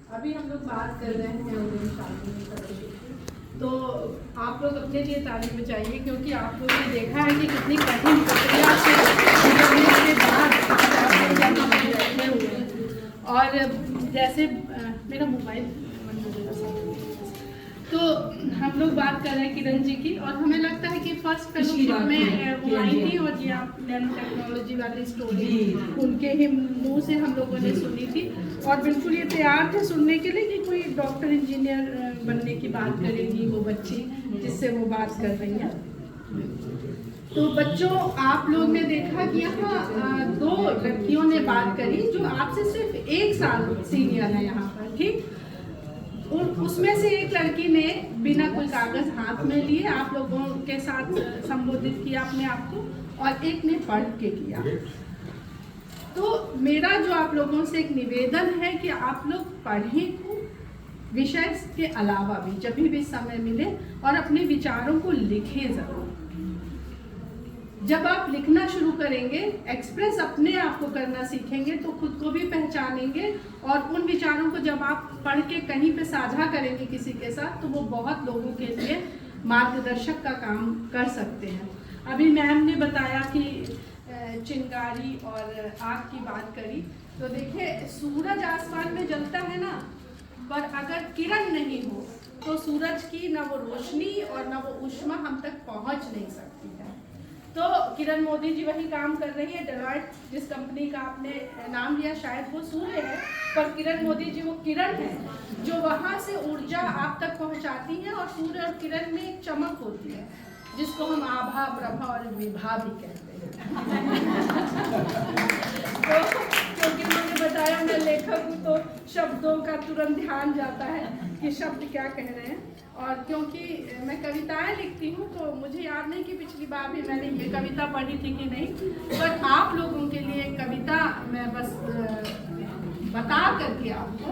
अभी हम लोग बात कर रहे हैं अंग्रेजी शादी की। तो आप लोग अपने लिए तारीफ बचाइए, क्योंकि आप लोगों ने देखा है कि कितनी कठिन प्रक्रिया से गुजरने के बाद आप लोग यहाँ पर बैठे हुए हैं। और जैसे मेरा मोबाइल, तो हम लोग बात कर रहे हैं किरण जी की, और हमें लगता है कि फर्स्ट फेलोशिप में वो आई थी और जी आप नैनो टेक्नोलॉजी वाली स्टोरी उनके ही मुंह से हम लोगों ने सुनी थी, और बिल्कुल ये तैयार थे सुनने के लिए कि कोई डॉक्टर इंजीनियर बनने की बात करेगी वो बच्ची जिससे वो बात कर रही है। तो बच्चों, आप लोग ने देखा कि यहाँ दो लड़कियों ने बात करी जो आपसे सिर्फ 1 साल सीनियर है यहाँ पर, ठीक। उसमें से एक लड़की ने बिना कोई कागज हाथ में लिए आप लोगों के साथ संबोधित किया अपने आप को, और एक ने पढ़ के किया। तो मेरा जो आप लोगों से एक निवेदन है कि आप लोग पढ़ें विषय के अलावा भी जब भी समय मिले, और अपने विचारों को लिखें जरूर। जब आप लिखना शुरू करेंगे, एक्सप्रेस अपने आप को करना सीखेंगे, तो खुद को भी पहचानेंगे, और उन विचारों को जब आप पढ़ के कहीं पे साझा करेंगे किसी के साथ, तो वो बहुत लोगों के लिए मार्गदर्शक का काम कर सकते हैं। अभी मैम ने बताया कि चिंगारी और आग की बात करी, तो देखिए सूरज आसमान में जलता है ना, पर अगर किरण नहीं हो तो सूरज की ना वो रोशनी और ना वो ऊष्मा हम तक पहुंच नहीं सकती है। तो किरण मोदी जी वही काम कर रही है। डेलॉयट जिस कंपनी का आपने नाम लिया शायद वो सूर्य है, पर किरण मोदी जी वो किरण है जो वहां से ऊर्जा आप तक पहुंचाती है, और सूर्य और किरण में एक चमक होती है जिसको हम आभा, प्रभा और विभा भी कहते हैं। तो क्योंकि मैंने बताया मैं लेखक हूँ, तो शब्दों का तुरंत ध्यान जाता है कि शब्द क्या कह रहे हैं। और क्योंकि मैं कविताएं लिखती हूँ, तो मुझे याद नहीं कि पिछली बार भी मैंने ये कविता पढ़ी थी कि नहीं, पर आप लोगों के लिए कविता मैं बस बता करके आपको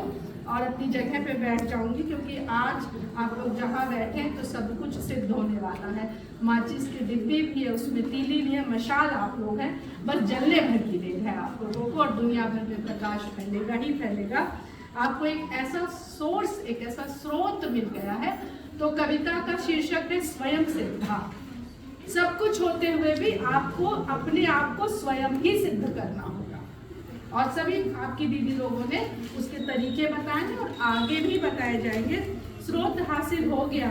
और अपनी जगह पे बैठ जाऊंगी, क्योंकि आज आप लोग जहाँ बैठे हैं तो सब कुछ सिद्ध होने वाला है। माचिस के डिब्बे भी है, उसमें तीली भी है, मशाल आप लोग हैं, बस जलने भर की देर है आप लोगों को, और दुनिया भर में प्रकाश फैलेगा ही फैलेगा। आपको एक ऐसा सोर्स, एक ऐसा स्रोत मिल गया है। तो कविता का शीर्षक है स्वयं सिद्धा। सब कुछ होते हुए भी आपको अपने आप को स्वयं ही सिद्ध करना होगा, और सभी आपकी दीदी लोगों ने उसके तरीके बताए हैं और आगे भी बताए जाएंगे। स्रोत हासिल हो गया,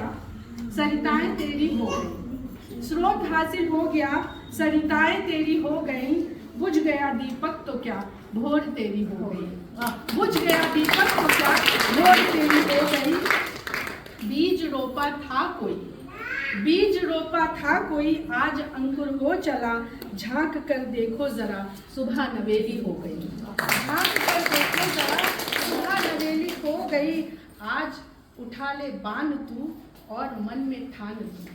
सरिताएं तेरी हो गई। स्रोत हासिल हो गया, सरिताएं तेरी हो गई। बुझ गया दीपक तो क्या भोर तेरी हो गई। बुझ गया दीपक तो क्या भोर तेरी हो गई। बीज रोपा था कोई, बीज रोपा था कोई, आज अंकुर हो चला। झांक कर देखो जरा, सुबह नवेली हो गई। झांक कर देखो जरा, सुबह नवेली हो गई। आज उठा ले बान तू और मन में ठान तू।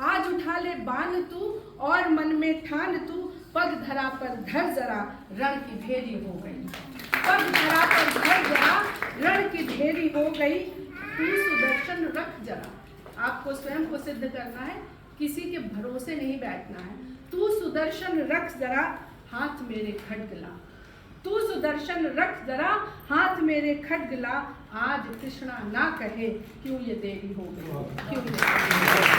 आज उठा ले बान तू और मन में ठान तू। पग धरा पर धर जरा, रण की ढेरी हो गई। पग धरा पर धर जरा, रण की ढेरी हो गई। तू सुदर्शन रख जरा। आपको स्वयं को सिद्ध करना है, किसी के भरोसे नहीं बैठना है। तू सुदर्शन रख जरा, हाथ मेरे खड्ग ला। तू सुदर्शन रख जरा, हाथ मेरे खड्ग ला। आज कृष्णा ना कहे क्यों ये देरी हो गई, क्यों ये देरी हो गई।